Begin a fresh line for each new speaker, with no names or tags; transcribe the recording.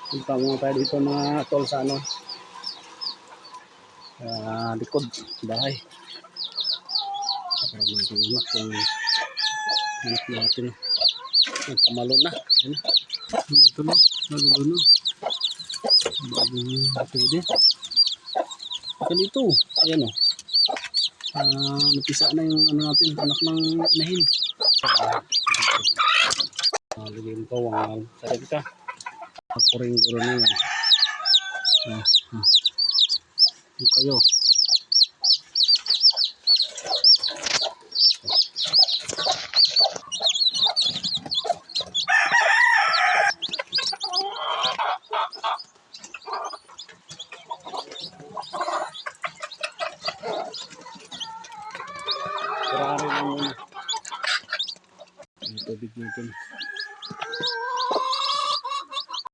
Punta muna tayo dito mga tol sa ano, likod bahay. Para mag-unak kung unak natin. Nagkamalo na. Ano ito no? Nagulo no? Bagong pwede. Saka dito. Ayan o. Napisa na yung ano natin. Anak ng inahin. Ligim ko. Sarap ka. Kuring guro na yan. Yung kayo. Kurari lang muna. Ang tubig natin.